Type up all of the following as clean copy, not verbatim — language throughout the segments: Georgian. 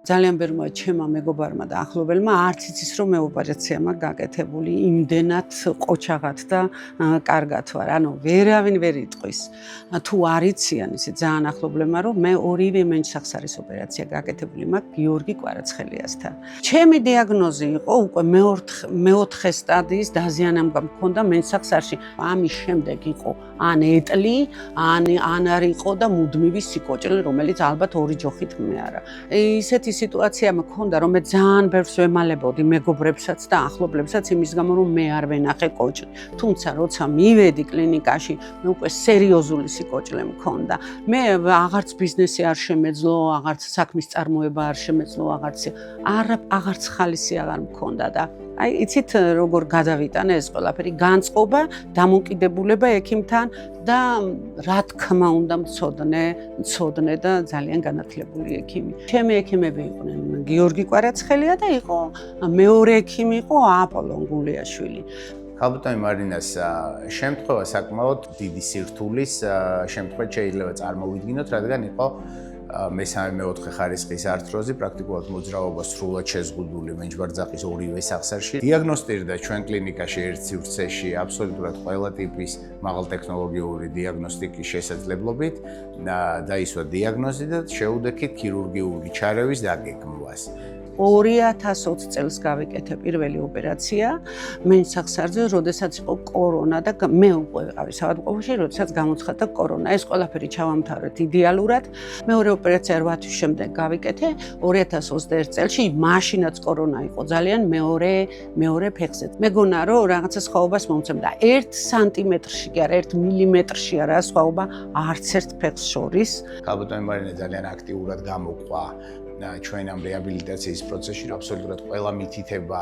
ძალიან ბევრმა ჩემმა მეგობარმა და ახლობელმა არც იცის რომ მე ოპერაცია მაქვს გაკეთებული იმდენად ყოჩაღად და კარგად ვარ. ანუ ვერავინ ვერ იტყვის. თუ არ იციან ისე ძალიან ახლობლებმა რომ მე ორივე მენჩახსარის ოპერაცია გაკეთებული მაქვს გიორგი კვარაცხელიასთან. ჩემი დიაგნოზი იყო უკვე მეოთხე სტადიის დაზიანება მქონდა მენჩახსარში. ამის შემდეგ იყო ან ეტლი, ან არ იყო და მუდმივი სიკოჭლე, რომელიც ალბათ ორი ჯოხით მე არა. ისეთი სიტუაცია მქონდა, რომ მე ძალიან ბევრს ვემალებოდი მეგობრებსაც და ახლობლებსაც იმის გამო, რომ მე არ ვენახე კოჭლი. თუმცა როცა მივედი კლინიკაში, მე უკვე სერიოზული სიკოჭლე მქონდა. მე აღარც ბიზნესი არ შემეძლო, აღარც საქმის წარმოება არ შემეძლო, აღარც ხალისი აღარ მქონდა და აი იცით როგორ გადავიტანე ეს ყველაფერი განწყობა, დამოკიდებულება ექიმთან და რა თქმა უნდა მცოდნე და ძალიან განათლებული ექიმი. ჩემი ექიმები იყვნენ გიორგი კვარაცხელია და იყო მეორე ექიმი იყო აპოლონ გულიაშვილი. ქალბატონი მარინას შემთხვევა საკმაოდ დიდი სირთულის შემთხვევით შეიძლება წარმოვიდგინოთ, რადგან იყო მესამე-მეოთხე ხარისხის ართროზი, პრაქტიკულად მოძრაობა სრულად შეზღუდული მენჯბარძახის ორივე სახსარში. დიაგნოსტირდა ჩვენ კლინიკაში ერთ სივრცეში აბსოლუტურად ყველა ტიპის მაღალტექნოლოგიური დიაგნოსტიკის შესაძლებლობით დაისვა დიაგნოზი და შეუდექით ქირურგიული ჩარევის დაგეგმვას. 2020 წელს გავიკეთე პირველი ოპერაცია მენჩახსარზე, როდესაც იყო კორონა და მე უკვე ვიყავი საავადმყოფოში, როდესაც გამოცხადდა კორონა. ეს ყველაფერი ჩავამთავრეთ იდეალურად. მეორე ოპერაცია 8 თვის შემდეგ გავიკეთე 2021 წელს, მაშინაც კორონა იყო ძალიან მეორე ფეხზე. მეგონა რომ რაღაცა სხვაობას მომცემდა 1 სანტიმეტრში კი არა 1 მილიმეტრში არა სხვაობა არც ერთ ფეხს შორის. ქალბატონი მარინა ძალიან აქტიურად გამოყვა ჩვენ ამ რეაბილიტაციის პროცესში აბსოლუტურად ყველა მითითება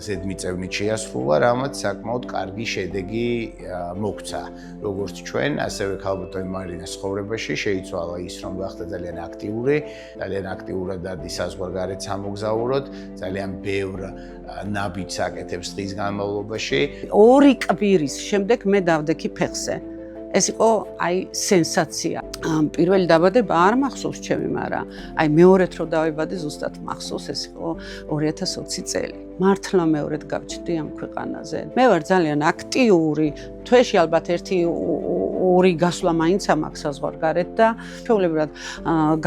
ზედმიწევნით შეასრულა, რამაც საკმაოდ კარგი შედეგი მოგვცა. როგორც ჩვენ, ასევე ქალბატონი მარინას ცხოვრებაში შეიცვალა ის, რომ გახდა ძალიან აქტიურად დადი საზღვარგარეთ სამოგზაუროდ, ძალიან ბევრ ნაბიჯს აკეთებს დღის განმავლობაში. 2 კვირის შემდეგ მე დავდექი ფეხზე. ეს იყო აი სენსაცია. პირველი დაბადება არ მახსოვს ჩემი, მაგრამ აი მეორედ რო დავიბადე ზუსტად მახსოვს, ეს იყო 2020 წელი. მართლა მეორედ გავჩნდი ამ ქვეყანაზე. მე ვარ ძალიან აქტიური, თვეში ალბათ 1-2 გასვლა მაინც მაქვს საზღვარგარეთ და ჩვეულებრივად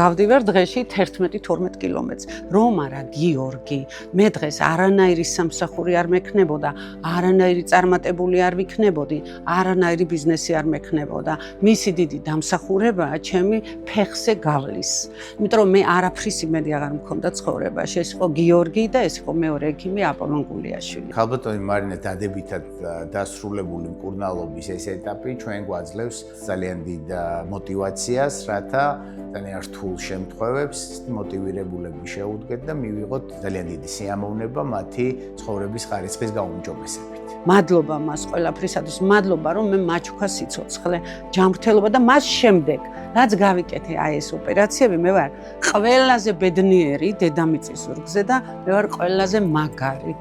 გავდივარ დღეში 11-12 კილომეტრს. რომ არა გიორგი, მე დღეს არანაირი სამსახური არ მექნებოდა, არანაირი წარმატებული არ ვიქნებოდი, არანაირი ბიზნესი არ მექნებოდა. მისი დიდი დამსახურებაა ჩემი ფეხზე გავლის. იმიტომ რომ მე არაფრის იმედი აღარ მქონდა ცხოვრებაში. ეს იყო გიორგი და ეს იყო მეორე ექიმი აპოლონ გულიაშვილი. ქალბატონი მარინა დადებითად დასრულებული მკურნალობის ეს ეტაპი ჩვენ გვაძლევს ძალიან დიდ მოტივაციას, რათა ძალიან რთულ შემთხვევებს მოტივირებულები შეუდგეთ და მივიღოთ ძალიან დიდი სიამოვნება მათი ცხოვრების ხარისხის გაუმჯობესებით. მადლობა მას ყველაფრისათვის, მადლობა რომ მე მაჩუქა სიცოცხლე, ჯანმრთელობა და მას შემდეგ, რაც გავიკეთე აი ეს ოპერაციები, მე ვარ ყველაზე ბედნიერი დედამიწის ზურგზე და მე ვარ ყველაზე მაგარი.